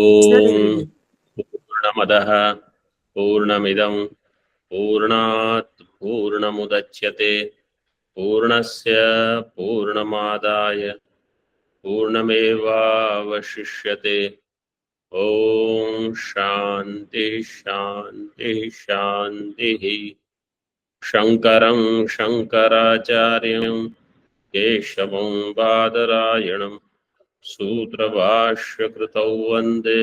ओम पूर्णमदः पूर्णमिदं पूर्णात् पूर्णमुदच्यते पूर्णस्य पूर्णमादाय पूर्णमेवावशिष्यते। ओम शांति शांति शांति। शंकरं शंकराचार्यं केशवं बादरायणं सूत्रभाष्यकृतौ वन्दे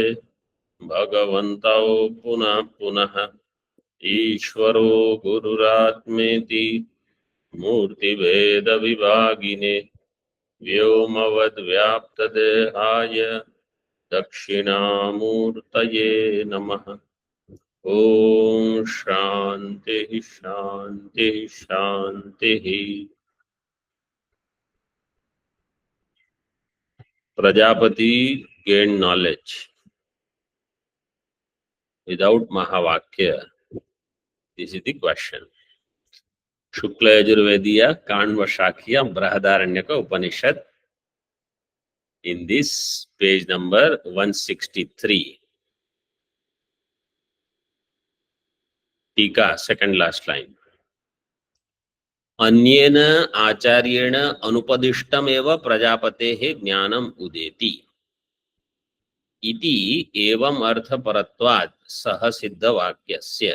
भगवन्तौ पुनः पुनः। ईश्वरो गुरुरात्मेति मूर्तिभेदविभागिने व्योमवद्व्याप्तदेहाय दक्षिणामूर्तये नमः। ओम शांति शांति शांति। Prajapati gained knowledge without Mahavakya. This is the question. Shukla यजुर्वेदीय Kanva शाखीय Brihadaranyaka Upanishad in this page number 163. टीका second last line. अन्येन आचार्येण अनुपदिष्टमेव प्रजापतेः ज्ञानम् उदेति इति एवं अर्थपरत्वात् सह सिद्धवाक्यस्य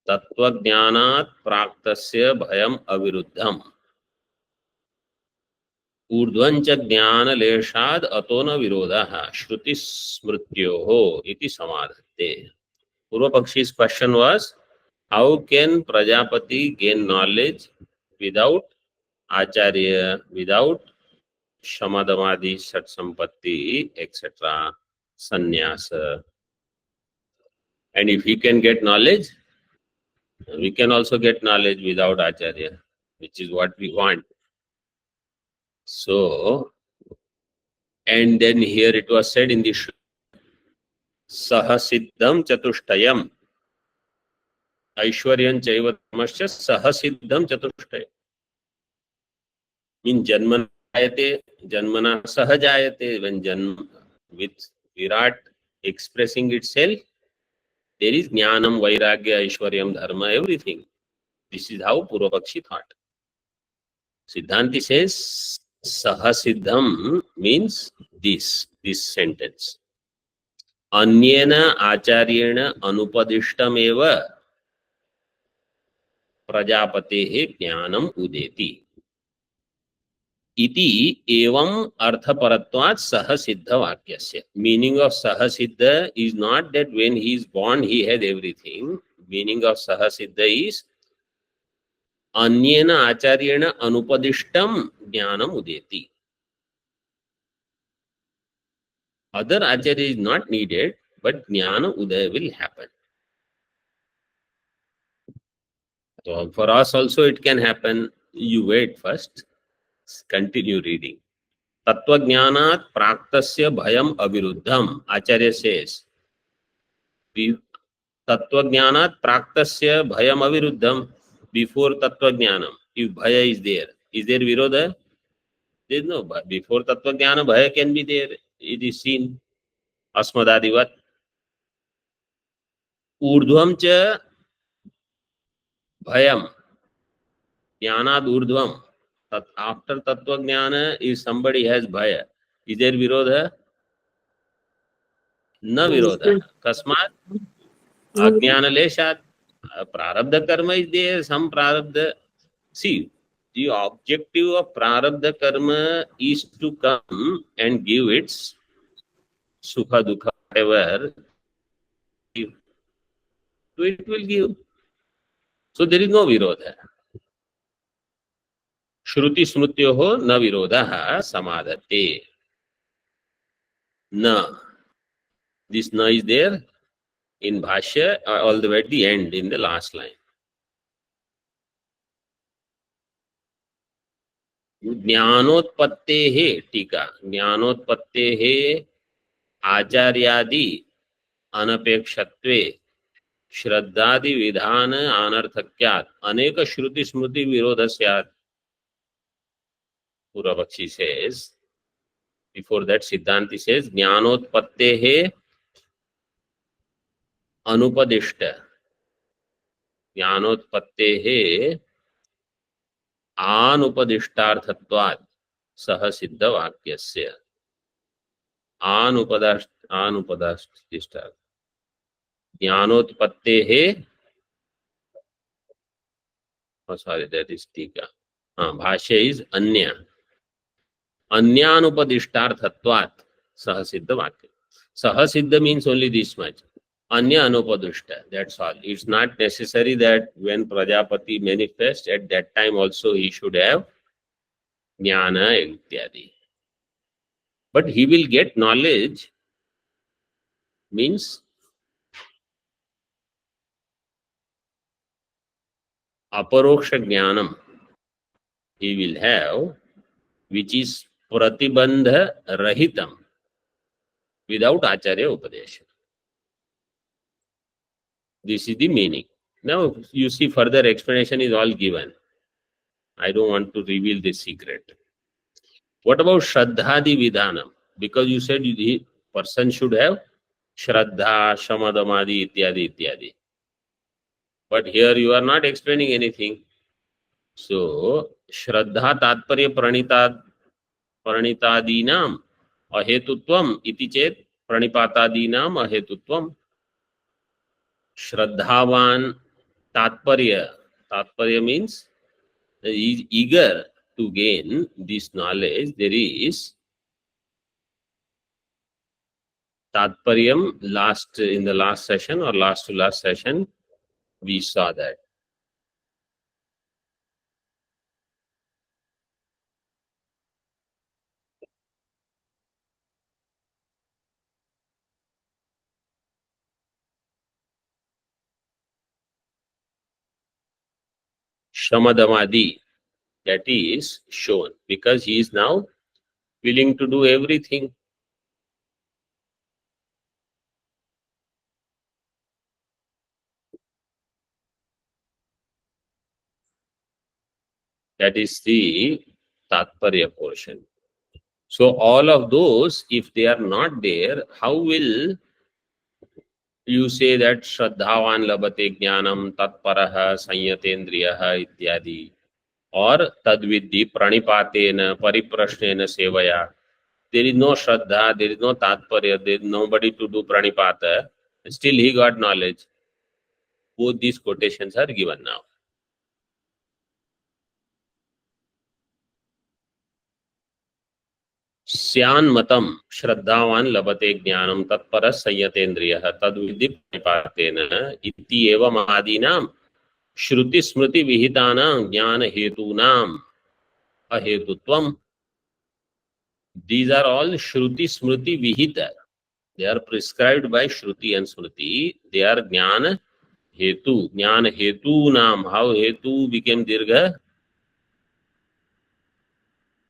तत्वज्ञानात् प्राक्तस्य भयम् अविरुद्धम् ऊर्ध्वञ्च ज्ञानलेशाद् अतो न विरोधः श्रुतिस्मृत्योः इति समाधत्ते. Purva Pakshi's question was, how can Prajapati gain knowledge without Acharya, without Shamadamadi, Satsampatti, etc., Sannyasa? And if he can get knowledge, we can also get knowledge without Acharya, which is what we want. So, and then here it was said in the Sahasiddham Chatushtayam Aishwaryan Chaiva Tamasya Sahasiddham Chatushtayam. In Janmana Jayate, Janmana Sahajayate, when Janma with Virat expressing itself, there is Jnanam, Vairagya, Aishwaryam, Dharma, everything. This is how Purvapakshi thought. Siddhanti says Sahasiddham means this sentence. Anyena Acharyena Anupadishtameva Prajapatehe Jnanam Udeti. Iti evam arthaparatvat sahasiddha vakyasya. Meaning of sahasiddha is not that when he is born he had everything. Meaning of sahasiddha is anyena acharyena anupadishtam jnanam udeti. Other acharya is not needed, but jnana udaya will happen. So for us also it can happen. You wait first. Continue reading. Tattvajnanat praktasya bhayam aviruddham. Acharya says, Tattvajnanat praktasya bhayam aviruddham. Before Tattvajnanam, if bhaya is there virodha? There is no bhaya. Before Tattvajnana, bhaya can be there. It is seen. Asmadadivat. Urdhvam cha bhayam. Jnanad urdhvam. After Tattvajnana, if somebody has bhaya, is there virodha? Na virodha. Kasmat? Ajnana leshat. Prarabdha karma is there, some prarabdha. See, the objective of prarabdha karma is to come and give its sukha dukha, whatever, so it will give. So there is no virodha. Shruti smrutyoho na virodha samadhate. Na. This na is there in Bhashya all the way at the end, in the last line. ज्ञानोत्पत्तेः टीका ज्ञानोत्पत्तेः आचार्यादि अनपेक्षत्वे श्रद्धादि विधान अनर्थक्यात् अनेक श्रुति स्मृति विरोधस्यात्. Purvapakshi says Before that, Siddhanti says Jnanotpattehe Anupadishta. Jnanotpattehe Anupadishtarthatvat Sah Siddha Vakyasya. Anupadishtar. Jnanotpattehe. Oh, sorry, that is Tika. Bhashya is Anya. Anyanupadishtarthatvat Sah Siddha Vakya. Sah Siddha means only this much. Anya anupadishta. That's all. It's not necessary that when Prajapati manifests, at that time also he should have jnana ityadi. But he will get knowledge, means aparoksha jnanam he will have, which is pratibandha rahitam, without acharya upadesha. This is the meaning. Now you see, further explanation is all given. I don't want to reveal the secret. What about Shraddhadi Vidhanam? Because you said the person should have Shraddha, Shamadamadi, Ityadi, Ityadi. But here you are not explaining anything. So, Shraddha Tatparya Pranitadinam Ahetutvam iti chet Pranipatadinam Ahetutvam. Shraddhavan Tatparya. Tatparya means he is eager to gain this knowledge. There is Tatparyam. In the last session or last to last session, we saw that. Shamadamadi, that is shown because he is now willing to do everything. That is the Tatparya portion. So all of those, if they are not there, how will you say that Shraddhavan labate jnanam tatparaha sanyatendriyaha ityadi, or tadvidhi pranipatena pariprashnena sevaya? There is no Shraddha, there is no Tatparya, there is nobody to do pranipata. Still he got knowledge. Both these quotations are given now. स्यान् मतम श्रद्धावान लभते ज्ञानम तत्पर संयतेन्द्रियः तद्विद्धि प्रणिपातेन इति एवं आदीनां श्रुति स्मृति विहितानां ज्ञान हेतूनां अहेतुत्वम्. These are all Shruti Smriti Vihita. They are prescribed by Shruti and Smriti. They are Jnana Hetu. Jnana Hetu Nam. How Hetu became Dirgha?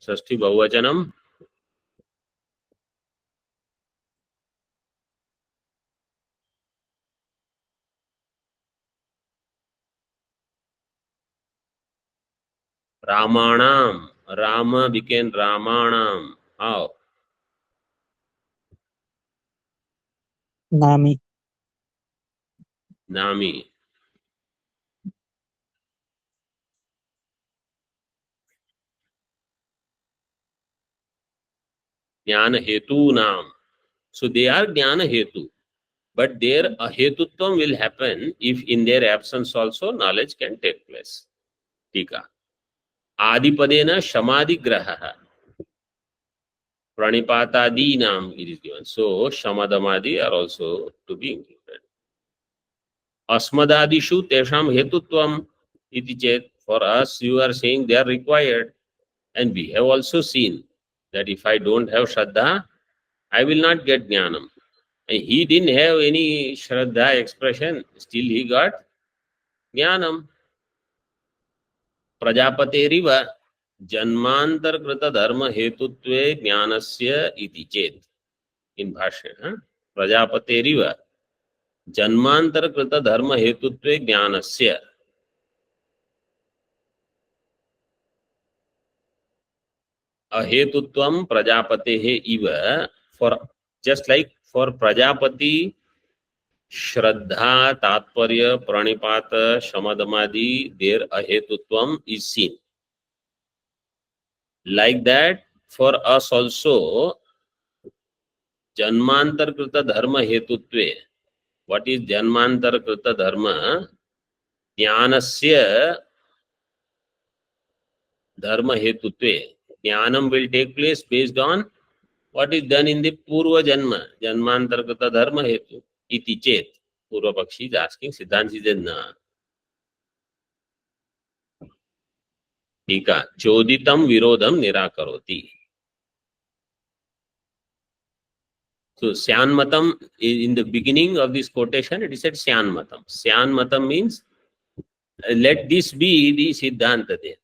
Sashti Bahuvachanam. Ramanam. Rama became Ramanam. How? Nami. Nami. Jnana Hetu Nam. So they are Jnana Hetu. But their ahetutvam will happen if in their absence also knowledge can take place. Tika. Adipadena Shamadhi Graha. Pranipatadinam it is given. So Shamadamadi are also to be included. Asmadadishu tesham hetutvam iti chet. For us, you are saying they are required. And we have also seen that if I don't have Shraddha, I will not get Jnanam. And he didn't have any Shraddha expression, still he got Jnanam. Prajapateriva Janmantarkrita Dharma Hetutve Jnanasya iti chet. In Bhashya, Prajapateriva Janmantarkrita Dharma Hetutve Jnanasya. अहेतुत्वम प्रजापतेः इव, for just like for Prajapati श्रद्धा तात्पर्य प्रणिपात शमदमादि there अहेतुत्वम is seen, like that for us also जन्मांतरकृत धर्म हेतुत्वे. what is जन्मांतरकृत धर्म? ज्ञानस्य धर्म हेतुत्वे. ज्ञानम will take place based on what is done in the पूर्व जन्म. जन्मांतरकृत धर्म हेतु इति चेत. पूर्व पक्षी is asking, सिद्धांत says ना. ठीक है, चोदितम विरोधम निराकरोति. So Syanmatam, in the beginning of this quotation, it is said Syanmatam. Syanmatam means let this be the Siddhanta there.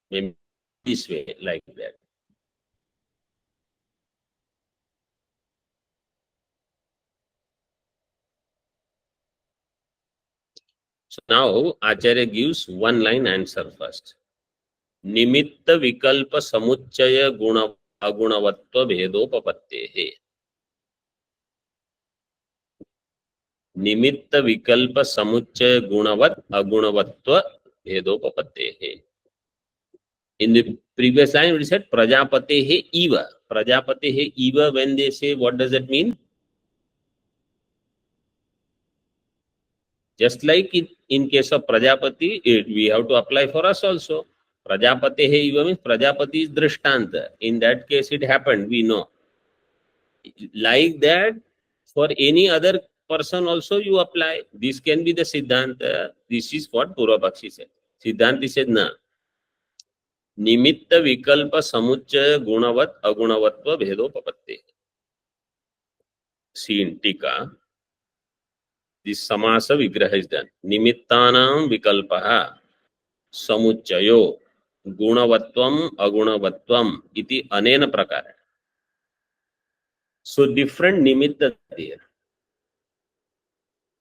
Maybe this way, like that. So now Acharya gives one line answer first. Nimitta vikalpa samuchaya guna agunavatva bhedopapattehe. Nimitta vikalpa samuchaya gunavat agunavatva bhedopapattehe. In the previous line, it said Prajapatehe Eva. Prajapatehe Eva, when they say, what does that mean? Just like in case of Prajapati, we have to apply for us also. Prajapatehe Eva means Prajapati is Drishtanta. In that case, it happened, we know. Like that, for any other person also you apply. This can be the Siddhanta. This is what Purvapakshi said. Siddhanti said, na. निमित्त विकल्प समुच्चय गुणवत् अगुणवत्व भेदोपपत्ति. Scene टीका. This समास विग्रह is done. निमित्तानां विकल्पः समुच्चयो गुणवत्वम अगुणवत्वम इति अनेन प्रकार. सो डिफरेंट निमित्त there.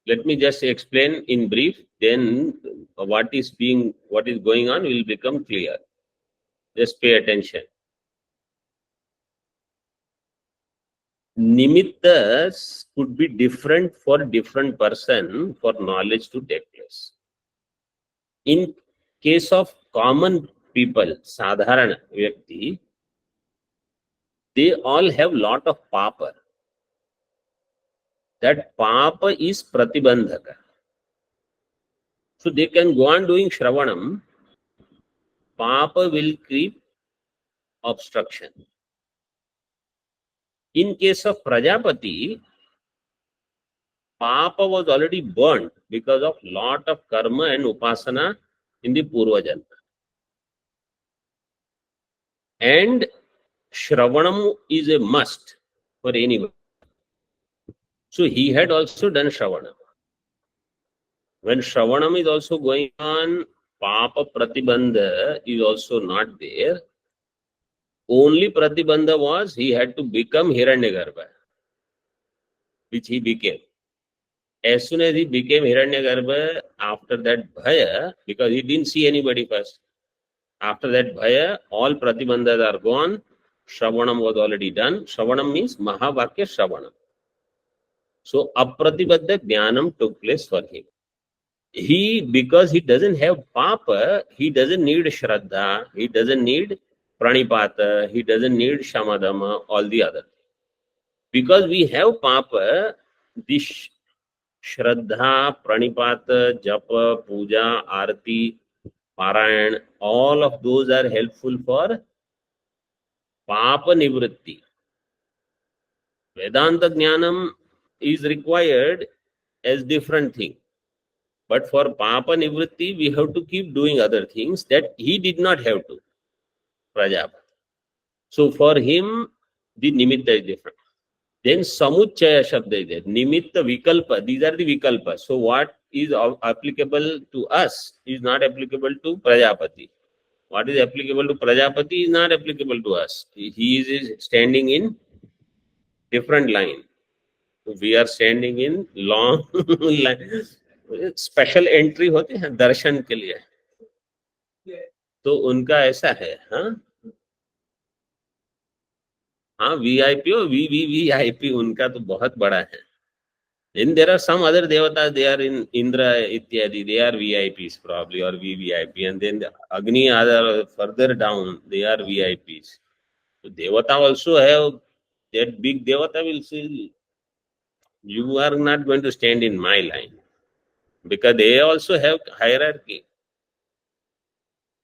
Let me just explain in brief, then what is going on will become clear. Just pay attention. Nimittas could be different for different person for knowledge to take place. In case of common people, sadharana vyakti, they all have lot of papa. That papa is pratibandhaka. So they can go on doing shravanam. Papa will create obstruction. In case of Prajapati, Papa was already burnt because of lot of karma and upasana in the Purva Janma. And Shravanam is a must for anyone. So he had also done Shravanam. When Shravanam is also going on, Papa Pratibandha is also not there. Only Pratibandha was he had to become Hiranyagarbha, which he became. As soon as he became Hiranyagarbha, after that Bhaya, because he didn't see anybody first, after that Bhaya, all Pratibandhas are gone. Shravanam was already done. Shravanam means Mahavakya Shravanam. So Apratibandha Jnanam took place for him. Because he doesn't have Papa, he doesn't need Shraddha, he doesn't need Pranipata, he doesn't need Shamadama, all the other. Because we have Papa, this Shraddha, Pranipata, Japa, Puja, Arati, Parayan, all of those are helpful for Papa Nivritti. Vedanta Jnanam is required as different thing. But for Papa Nivritti, we have to keep doing other things that he did not have to. Prajapati. So for him, the Nimitta is different. Then Samuchaya Shabda is there. Nimitta Vikalpa, these are the Vikalpas. So what is applicable to us is not applicable to Prajapati. What is applicable to Prajapati is not applicable to us. He is standing in different line. We are standing in long line. Special entry होते हैं दर्शन के लिए. तो उनका ऐसा है। हाँ हाँ, वीआईपी और वीवीवीआईपी उनका तो बहुत बड़ा है। Then there are some other devatas, they are in Indra ityadi, they are VIPs probably or VVIP, and then the Agni are further down, they are VIPs. So devata also have that big devata will say, you are not going to stand in my line, because they also have hierarchy.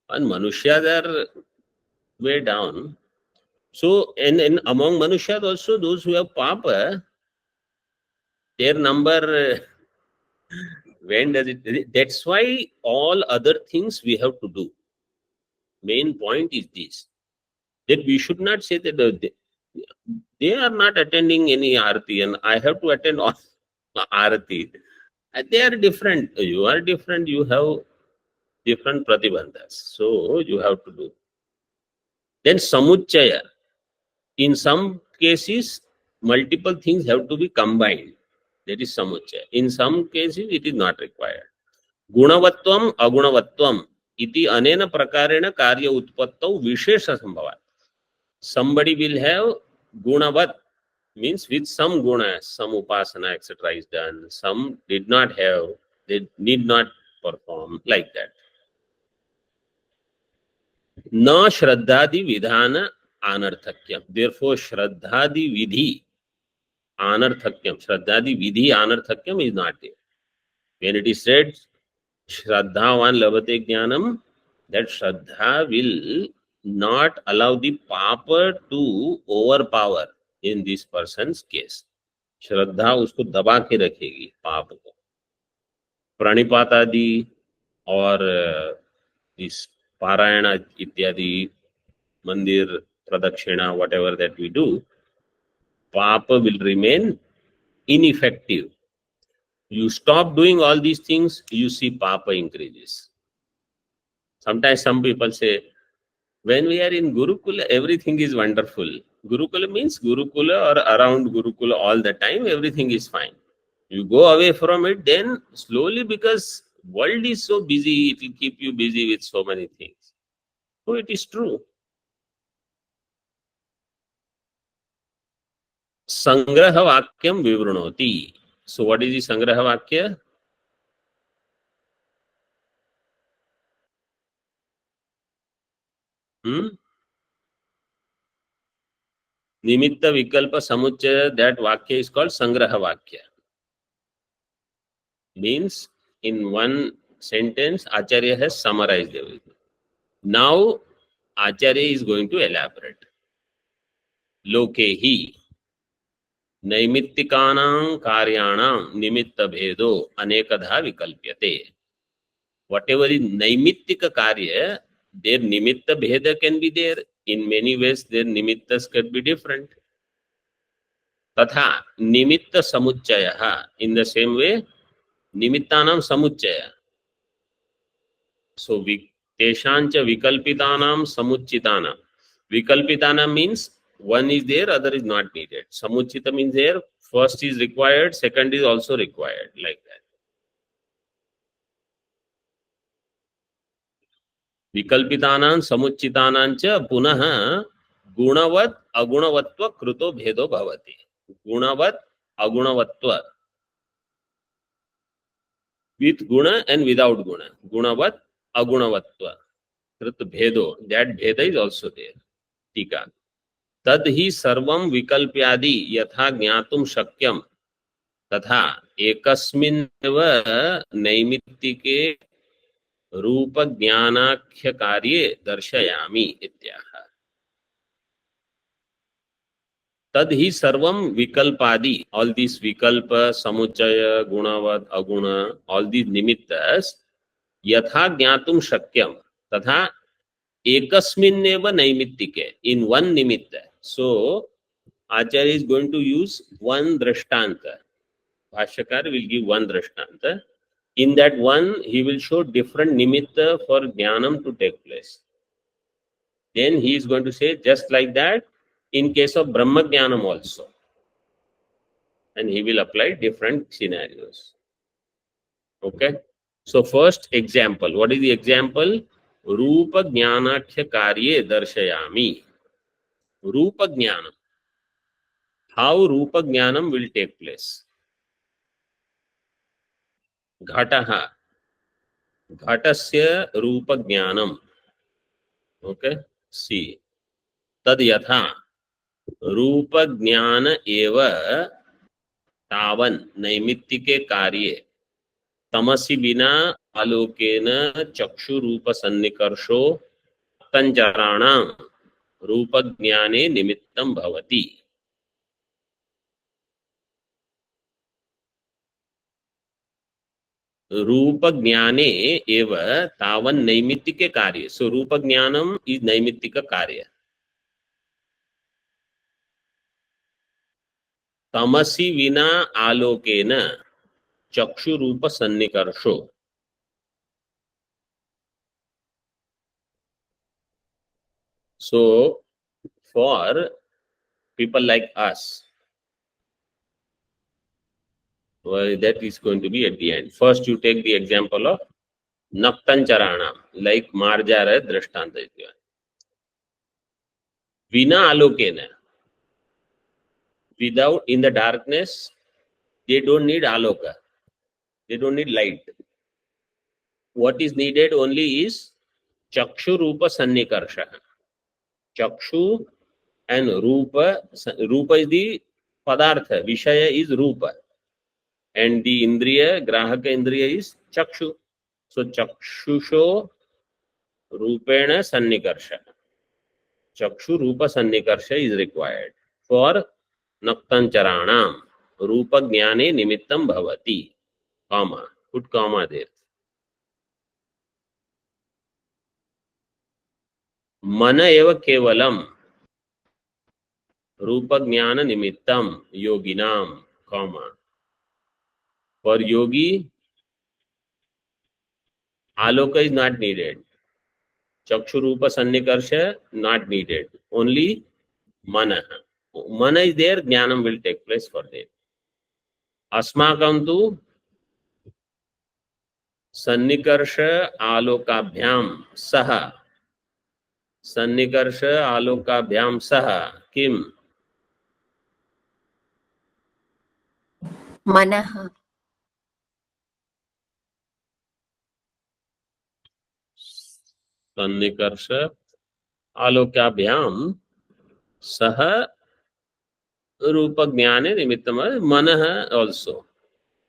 And Manushya are way down. So and among Manushya also those who have Papa, their number when does it? That's why all other things we have to do. Main point is this, that we should not say that they are not attending any arati and I have to attend all arati. They are different. You are different. You have different pratibandhas. So you have to do. Then samuchaya. In some cases, multiple things have to be combined. That is samuchaya. In some cases, it is not required. गुणवत्वम अगुणवत्वम इति अनेन प्रकारेण कार्य उत्पत्तौ विशेष संभवात्. Somebody will have gunavat, means with some guna, some upasana etc is done, some did not have, they need not perform, like that. Na shraddhadi vidhana anarthakyam. Therefore shraddhadi vidhi anarthakyam, shraddhadi vidhi anarthakyam is not there. When it is said Shraddhavan labate jnanam, that Shraddha will not allow the papa to overpower in this person's case. Shraddha उसको दबा के रखेगी पाप को. प्रणिपात आदि और इस पारायण इत्यादि मंदिर pradakshina, whatever that we do, papa will remain ineffective. You stop doing all these things, you see papa increases. Sometimes some people say, when we are in Gurukula, everything is wonderful. Gurukula means Gurukula or around Gurukula all the time, everything is fine. You go away from it, then slowly, because world is so busy, it will keep you busy with so many things. So it is true. Sangraha Vakyam Vivranoti. So what is the Sangraha Vakya? Nimitta Vikalpa Samuchaya, that Vakya is called Sangraha Vakya. Means in one sentence, Acharya has summarized everything. Now, Acharya is going to elaborate. Lokehi naimittikanam karyanam nimitta bhedo anekadha vikalpyate. Whatever is naimittika karya, their nimitta bheda can be there. In many ways, their nimittas can be different. Tatha nimitta samuchaya. In the same way, nimittanam samuchaya. So teshancha vikalpitanam samuchitanam. Vikalpitanam means one is there, other is not needed. Samuchita means there, first is required, second is also required, like that. Vikalpitanam samuchitanam cha punaha gunavat agunavatva kruto bhedo bhavati. Gunavat agunavatva. With guna and without guna. Gunavat agunavatva. Krut bhedo. That bheda is also there. Tika. तद ही सर्वं विकल्प्यादि यथा ज्ञातुं शक्यं तथा एकस्मिन्नेव नैमित्तिके रूप ज्ञानाख्य कार्ये दर्शयामि इत्याह. तद ही सर्वं विकल्पादि, all these vikalpa, samuchaya, gunavat, aguna, all these nimittas, यथा ज्ञातुं शक्यं तथा एकस्मिन्नेव नैमित्तिके, in one nimitta. So Acharya is going to use one drashtanta. Bhashyakar will give one drashtanta. In that one, he will show different nimitta for jnanam to take place. Then he is going to say, just like that, in case of Brahma Jnanam also. And he will apply different scenarios. Okay? So first example. What is the example? रूप ज्ञानाख्य कार्ये दर्शयामि. रूप ज्ञानम. How रूप ज्ञानम will take place? घटः. घटस्य रूप ज्ञानम. ओके. सी. तद यथा रूप ज्ञान एव तावन नैमित्तिके कार्ये तमसि विना आलोकेन चक्षुरूप सन्निकर्षो तंचराणां रूप ज्ञाने निमित्तं भवति. रूप ज्ञाने एव तावन नैमित्तिके कार्य. सो रूप ज्ञानम इज नैमित्तिक कार्य. तमसि विना आलोकेन चक्षुरूप सन्निकर्षो. So for people like us, well, that is going to be at the end. First you take the example of Naktancharana, like Marjara Drishtanta. Vina alokena. Without, in the darkness, they don't need aloka. They don't need light. What is needed only is Chakshu Rupa Sannikarsha. Chakshu and Rupa. Rupa is the Padartha. Vishaya is Rupa. And the Indriya, Grahaka Indriya is Chakshu. So Chakshusho Rupena Sannikarsha. Chakshu Rupa Sannikarsha is required for Naktancharanam. Rupa Jnane Nimittam Bhavati. Comma. Put comma there. Mana eva kevalam Rupa Jnana Nimittam Yoginam. Comma. For yogi, Aloka is not needed. Chakshu Rupa Sannikarsha not needed. Only Mana. Mana is there, Jnanam will take place for them. Asmakam tu Sannikarsh Alokabhyam Saha. Sannikarsh Alokabhyam Saha. Kim? Manah. Sannikarsh Alokabhyam Saha Rupa Jnane Nimittam. Manah also.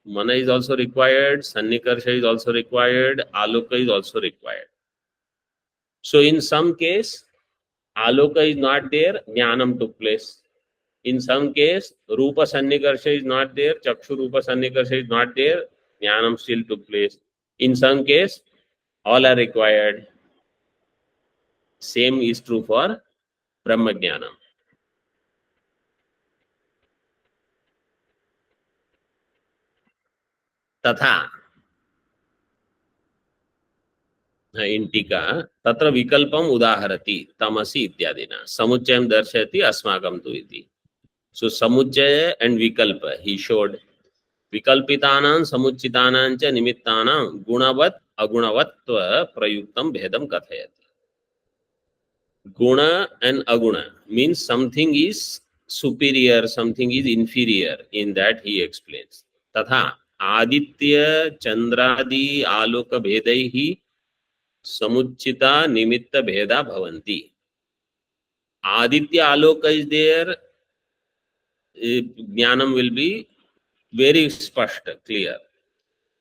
Mana is also required, Sannikarsha is also required, Aloka is also required. So in some case, Aloka is not there, Jnanam took place. In some case, Rupa Sannikarsha is not there, Chakshu Rupa Sannikarsha is not there, Jnanam still took place. In some case, all are required. Same is true for Brahma Jnanam. तथा in टीका तत्र विकल्पम उदाहरति तमसि इत्यादिना समुच्चयं दर्शयति अस्माकं तु इति. So samuchaya and vikalpa he showed. Vikalpitanan samuchitanam cha nimittanam gunavat agunavatva prayuktam bhedam kathayati. Guna and aguna means something is superior, something is inferior. In that he explains. Tatha aditya chandradi aloka bhedaihi samuchita nimitta bheda bhavanti. Aditya aloka is there, Jnanam will be very spashta, clear.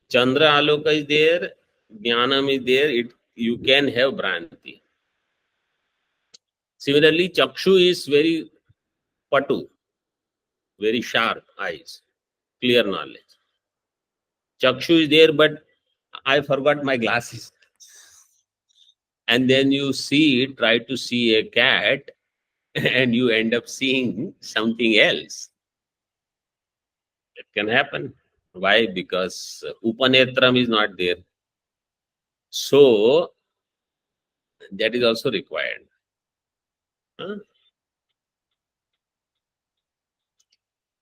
Chandra aloka is there, Jnanam is there, you can have Bhranti. Similarly, Chakshu is very patu, very sharp eyes, clear knowledge. Chakshu is there, but I forgot my glasses. And then you try to see a cat, and you end up seeing something else. It can happen. Why? Because Upanetram is not there. So, that is also required.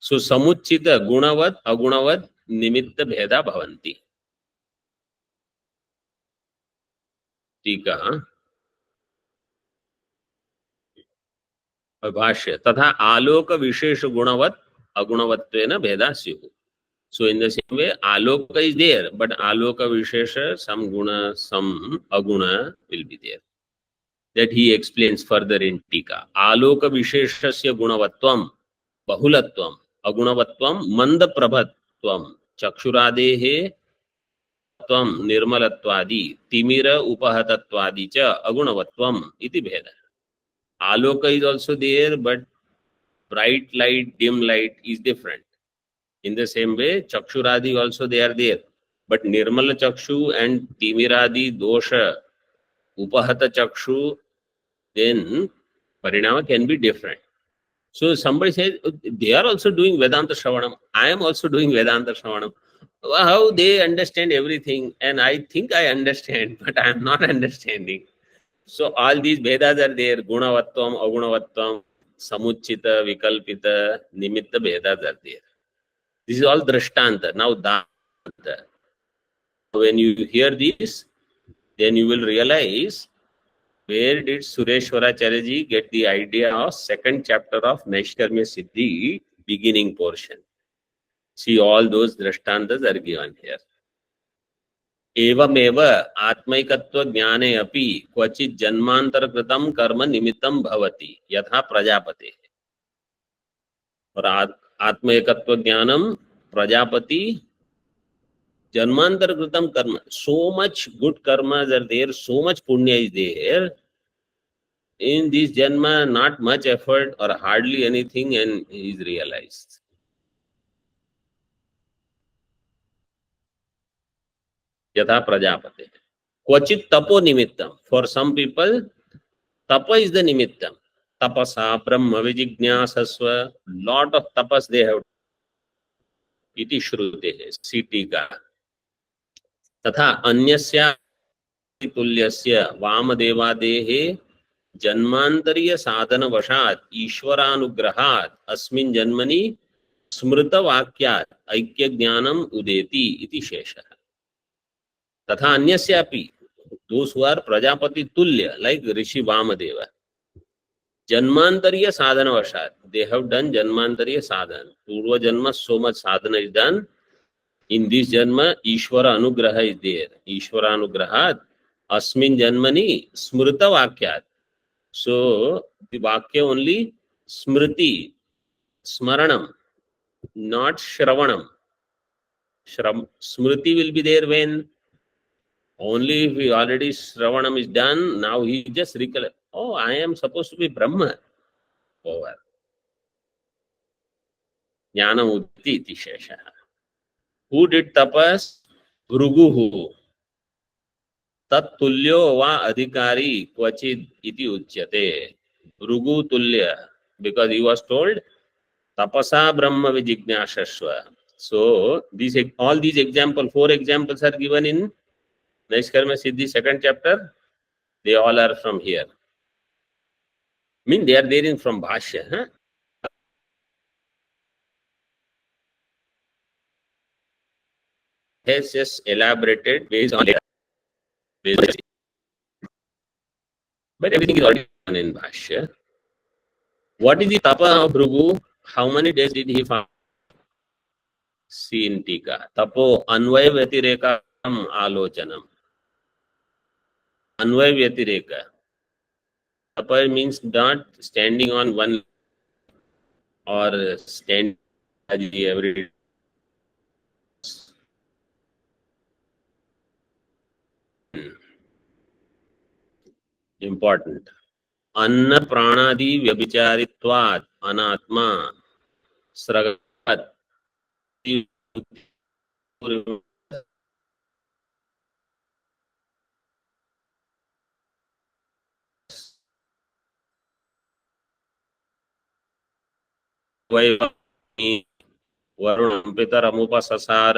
So, samuchita gunavat agunavat nimitta bheda bhavanti. टीका भाष्य तथा आलोक विशेष गुणवत् अगुणवत्वेन भेदा स्युः. So in the same way, aloka is there, but aloka vishesha, some guna, some aguna will be there. That he explains further in Tika. Aloka visheshasya gunavatvam, bahulatvam, agunavatvam, manda prabhatvam, chakshuradehe tvam nirmalatvadi, timira upahatatvadi cha agunavatvam iti bheda. Aloka is also there, but bright light, dim light is different. In the same way, Chakshuradi also they are there. But Nirmala Chakshu and Timiradi Dosha, Upahata Chakshu, then Parinama can be different. So somebody says, they are also doing Vedanta Shravanam. I am also doing Vedanta Shravanam. How they understand everything, and I think I understand, but I am not understanding. So all these Vedas are there, Gunavatvam, Agunavatvam, Samuchita, Vikalpita, Nimitta Vedas are there. This is all Drishtanta. Now, when you hear this, then you will realize where did Sureshwaracharya ji get the idea of second chapter of Naishkarmya Siddhi, beginning portion. See, all those Drishtantas are given here. Evameva Atmaikatva Jnane api Kvachit Janmantar Kritam Karma Nimittam Bhavati Yatha Prajapate. और आत्मैकत्व ज्ञानम Prajapati Janmantar Kritam karma. So much good karmas are there, so much punya is there. In this janma, not much effort or hardly anything, and is realized. Yatha Prajapate. Kvachit tapo nimittam. For some people, tapa is the nimittam. Tapasa brahma vijijñāsasva. Lot of tapas they have. Iti shrutehe. Sitika. तथा अन्यस्या तुल्यस्य वामदेवादेहे जन्मांतरीय साधन वशात् ईश्वरानुग्रहात् अस्मिन् जन्मनि स्मृत वाक्यात् ऐक्य ज्ञानम उदेति इति शेषः. तथा अन्यस्यापि those who are प्रजापति तुल्य like ऋषि वामदेव जन्मांतरीय साधन वशात् they have done जन्मांतरीय साधन. पूर्व जन्म so much sadhana is done. In this janma, Ishvara Anugraha is there. Ishvara Anugrahat, Asmin Janmani, Smrita Vakyat. So, the Vakya only Smriti, Smaranam, not Shravanam. Smriti will be there when only if he already Shravanam is done, now he just recollect. Oh, I am supposed to be Brahma. Over. Jnana Udditi iti Sheshaha. Who did tapas? Bhruguhu. Tattulyo va adhikari kvachid iti uchyate. Bhrugu tulya. Because he was told, tapasa brahma vijijñāsasva. So, all these examples, 4 examples are given in Naishkarmya Siddhi, 2nd chapter. They all are from here. They are there in from Bhashya. Huh? Has just elaborated based on it. But everything is already done in Bhashya. What is the tapa of Bhrugu? How many days did he fast? See in Tika. Tapo anvay vyatireka alochanam. Anvay vyatireka. Tapa means not standing on one or standing every day. Important. Anna pranadi vyabhicharitvat anatma sragat वरुणं पितरमुपससार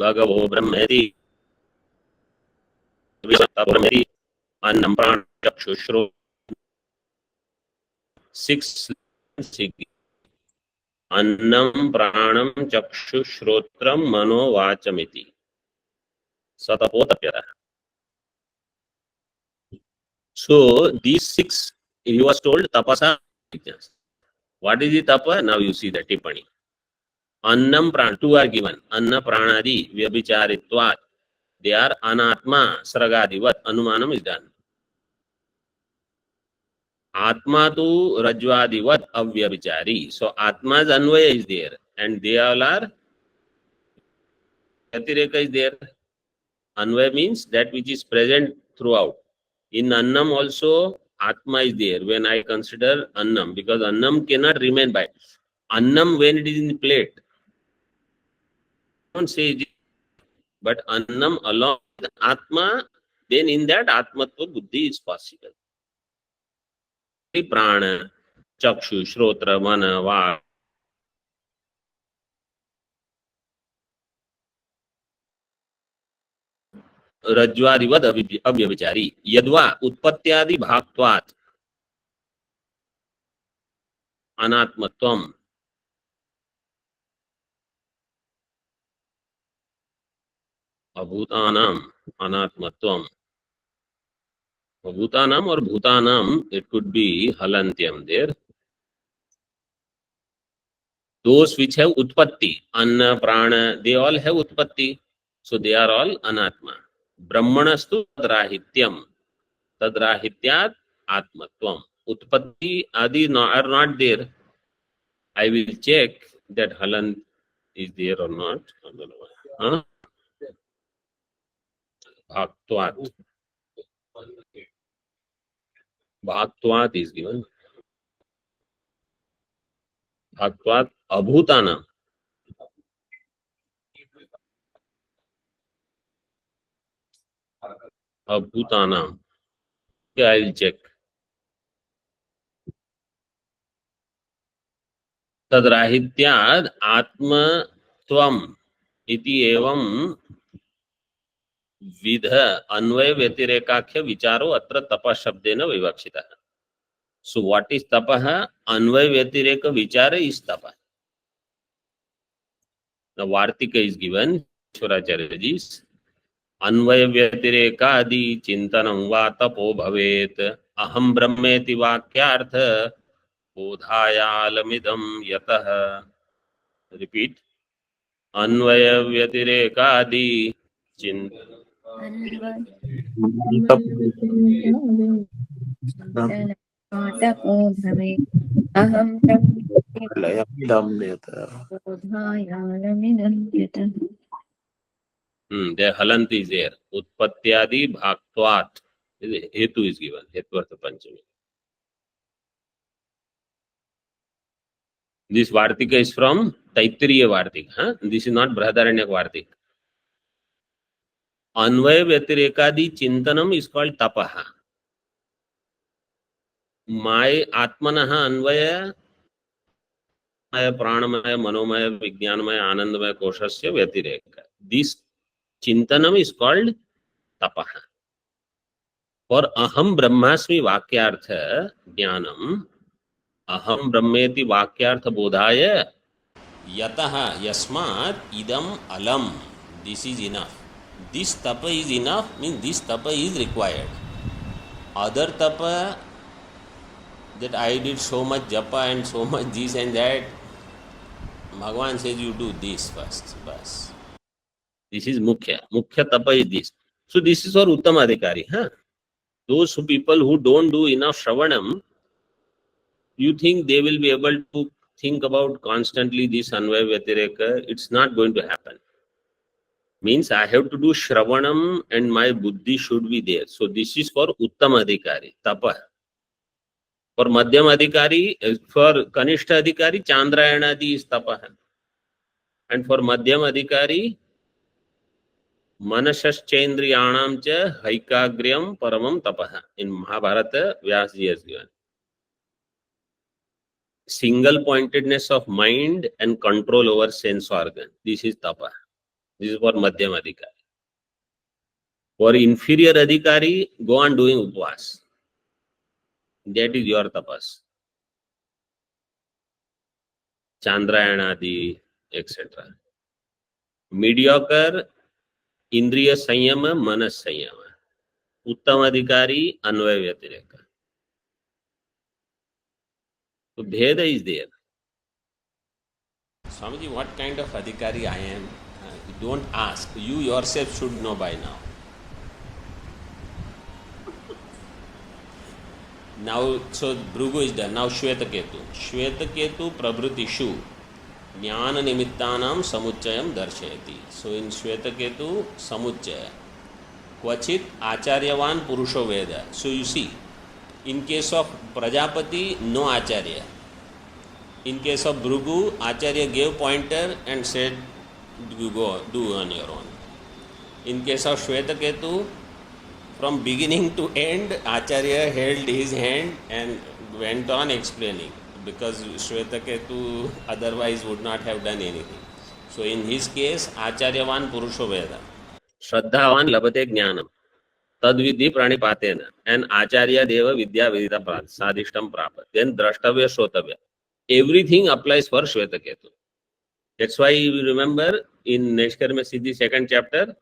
भगवो ब्रह्मेति अन्नं प्राणचक्षुश्रो 6 अन्नं प्राणं चक्षुश्रोत्रं मनोवाचमिति. Satapotapyatah. So these 6, he was told tapasa. What is the tapa? Now you see the tippani. Annam pran, 2 are given. Anna pranadi vyabhicharitvat. They are anatma sragadivat. Anumanam is done. Atma tu rajvadivat avyabhichari. So Atma's anvaya is there. And they all are, Yatireka is there. Anvaya means that which is present throughout. In Annam also, Atma is there when I consider Annam, because Annam cannot remain by. Annam, when it is in the plate, don't say it, but Annam along with Atma, then in that Atmatva Buddhi is possible. Prana, Chakshu, Shrotra, Mana, Vak, Rajvadivad Avyabhichari. Yadva Utpatyadi Bhaktvat Anatmatvam. Abhutanam Anatmatvam. Bhutanam or Bhutanam, it could be Halantyam there. Those which have Utpatti, Anna, Prana, they all have Utpatti. So they are all Anatma. Brahmanastu Tadrahityam. Tadrahityat Atmatvam. Utpatti Adi are not there. I will check that Halant is there or not. Huh? Bhaktvat. Bhaktvat is given. Bhaktvat Abhutanam. Abhutanam. Okay, I will check. तद्राहित्याद आत्मत्वम इति एवं विध अन्वय व्यतिरेकाख्य विचारो अत्र तप शब्देन विवक्षितः. So what is tapah? अन्वय व्यतिरेक विचार is tapah. The Vartika is given, Shuracharya ji's. अन्वय व्यतिरेकादि चिंतनं वा तपो भवेत. अहम ब्रह्मेति वाक्यार्थ बोधायालमिदं यतः. Repeat. अन्वय व्यतिरेकादि चिंतन तपो भवेत्. अहं बोधायालमिदं यतः. The halant is there. Utpatyadi bhaktvat. Hetu is given. Hetvartha Panchami. This Vartika is from Taittiriya Vartika. Huh? This is not Brihadaranyaka Vartika. Anvaya Vyatirekadi Chintanam is called Tapaha. My Atmanaha Anvaya, Maya Pranamaya, Manomaya, Vijnanamaya, Anandamaya, Koshasya Vyatireka. This Chintanam is called Tapaha. For Aham Brahmasmi Vakyartha Jnanam, Aham Brahmeti Vakyartha Bodhaya Yataha Yasmat Idam Alam. This is enough. This tapa is enough, means this tapa is required. Other tapa, that I did so much japa and so much this and that, Bhagavan says you do this first. Bas. This is Mukhya. Mukhya tapa is this. So this is for Uttamadhikari. Huh? Those people who don't do enough Shravanam, you think they will be able to think about constantly this Anvaya Vyatireka? It's not going to happen. Means I have to do Shravanam and my Buddhi should be there. So this is for Uttama Adhikari, Tapa. For Madhyam Adhikari, for Kanishta Adhikari, Chandrayanadi is Tapa. And for Madhyam Adhikari, Manashaschendriyanam cha Haikagryam Paramam Tapaha. In Mahabharata, Vyasji has given. Single pointedness of mind and control over sense organ. This is Tapa. This is for Madhyam Adhikari. For inferior Adhikari, go on doing Upvas. That is your tapas. Chandrayanadi, etc. Mediocre, इंद्रिय संयम, मन संयम, उत्तम अधिकारी, अन्वय व्यतिरेक. So Bheda is there. Swamiji, what kind of adhikari I am? Don't ask. You yourself should know by now. Now, so Bhrugu is done. Now Shvetaketu. Shvetaketu prabhutishu jnana nimittanam samuchayam darshayati. So in Shvetaketu samuchaya. Kvachit acharyavan purusho veda. So you see, in case of Prajapati, no acharya. In case of Bhrugu, acharya gave pointer and said, you go, do on your own. In case of Shvetaketu, from beginning to end, acharya held his hand and went on explaining, because Shvetaketu otherwise would not have done anything. So in his case, acharyavan purusho veda. Shraddhavan labate jnanam. Tadvidhi pranipatena. And acharya deva vidya vidita prat. Sadishtam prapat. Then drashtavya shrotavya. Everything applies for Shvetaketu. That's why you remember in Neshkarma Siddhi second chapter,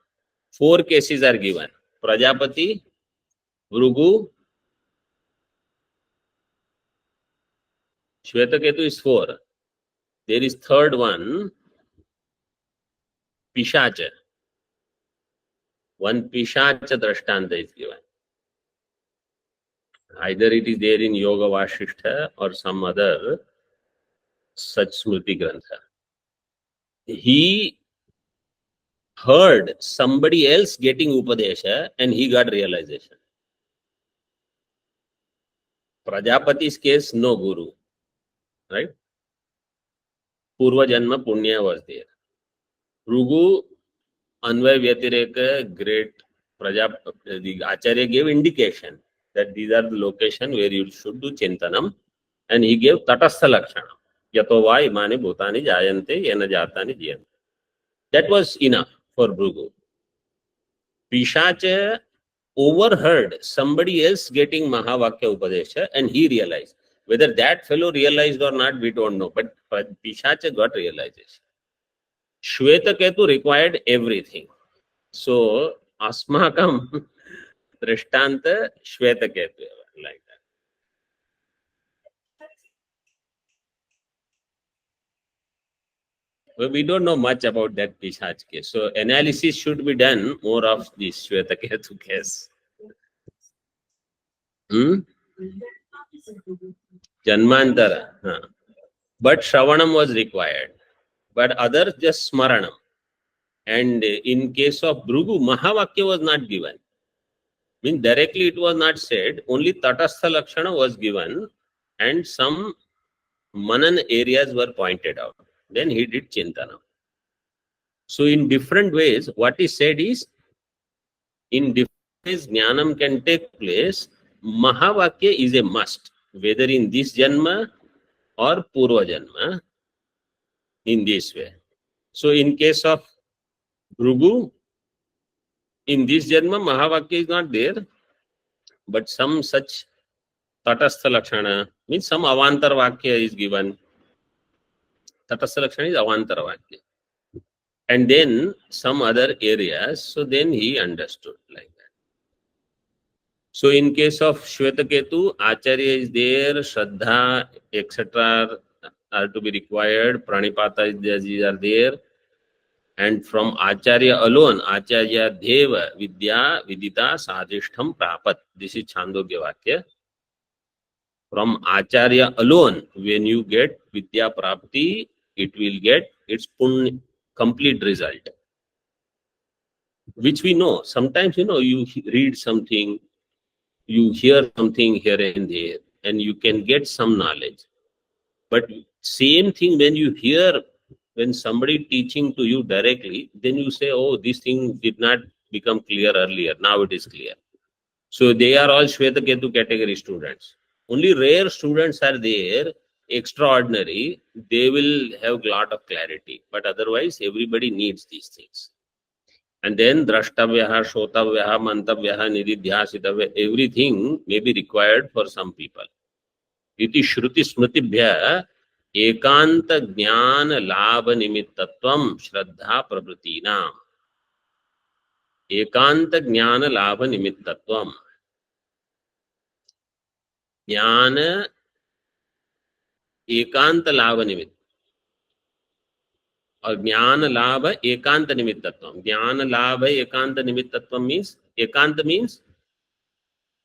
4 cases are given. Prajapati, Bhrugu, Shvetaketu is 4. There is third one, Pishacha. One Pishacha Drashtanta is given. Either it is there in Yoga Vashishtha or some other such Smriti Grantha. He heard somebody else getting Upadesha and he got realization. Prajapati's case, no guru. Right? Purva Janma Punya was there. Bhrugu, Anvay Vyatireka, great the Acharya gave indication that these are the location where you should do Chintanam, and he gave Tatastha Lakshanam. Yato va imani bhutani jayante yena jatani jiyante. That was enough for Bhrugu. Pishacha overheard somebody else getting Mahavakya Upadesha and he realized. Whether that fellow realized or not, we don't know. But Pishacha got realization. Shvetaketu required everything. So, Asmakam Drishtanta Shvetaketu, like that. Well, we don't know much about that Pishach case. So, analysis should be done more of this Shvetaketu case. Janmantara. But Shravanam was required. But others just Smaranam. And in case of Bhrugu, Mahavakya was not given. Means directly it was not said, only Tatastha Lakshana was given and some Manan areas were pointed out. Then he did Chintanam. So in different ways, what is said is, in different ways, Jnanam can take place. Mahavakya is a must, whether in this Janma or Purva Janma, in this way. So in case of Bhrugu, in this Janma, Mahavakya is not there, but some such Tatastha Lakshana, means some Avantar Vakya is given. Tatastha Lakshana is Avantar Vakya. And then some other areas, so then he understood like that. So in case of Shvetaketu, Acharya is there, Shraddha, etc. are to be required, Pranipata is are there. And from Acharya alone, Acharya Deva Vidya Vidita Sadishtham Prapat. This is Chandogya Vakya. From Acharya alone, when you get Vidya Prapti, it will get its complete result. Which we know. Sometimes, you read something, you hear something here and there, and you can get some knowledge. But same thing when you hear, when somebody teaching to you directly, then you say, oh, this thing did not become clear earlier. Now it is clear. So they are all Shvetaketu category students. Only rare students are there, extraordinary. They will have a lot of clarity. But otherwise, everybody needs these things. And then Drashtavyaha, Shotavyaha, Mantavyaha, Nididhyasitavya, everything may be required for some people. Iti Shruti Smritibhya Ekanta Jnana Labha Nimittatvam Shraddha Prabhutinam. एकांत ज्ञान लाभ निमित्तत्वम, ज्ञान एकांत लाभ निमित्त, और ज्ञान लाभ एकांत निमित्तत्व। ज्ञान लाभ एकांत निमित्तत्व मीन्स, एकांत means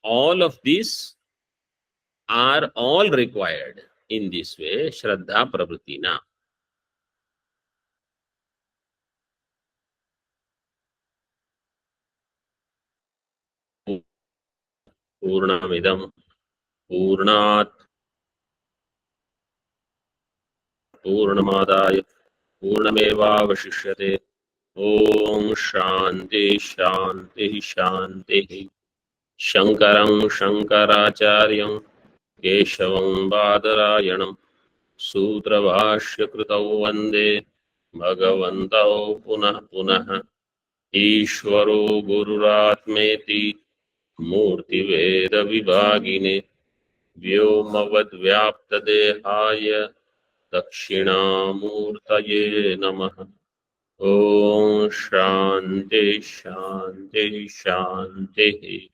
all of these are all required in this way Shraddha Pravrittina. पूर्णमिदं पूर्णात् पूर्णमादाय पूर्णमेवावशिष्यते। ओम शांति शांति शांति। शंकरं शंकराचार्यं केशवं बादरायणं सूत्रभाष्यकृतौ वन्दे भगवन्तौ पुनः पुनः। ईश्वरो गुरुरात्मेति मूर्तिभेदविभागिने व्योमवद्व्याप्तदेहाय दक्षिणामूर्तये नमः। ओम शांति शांति शांति।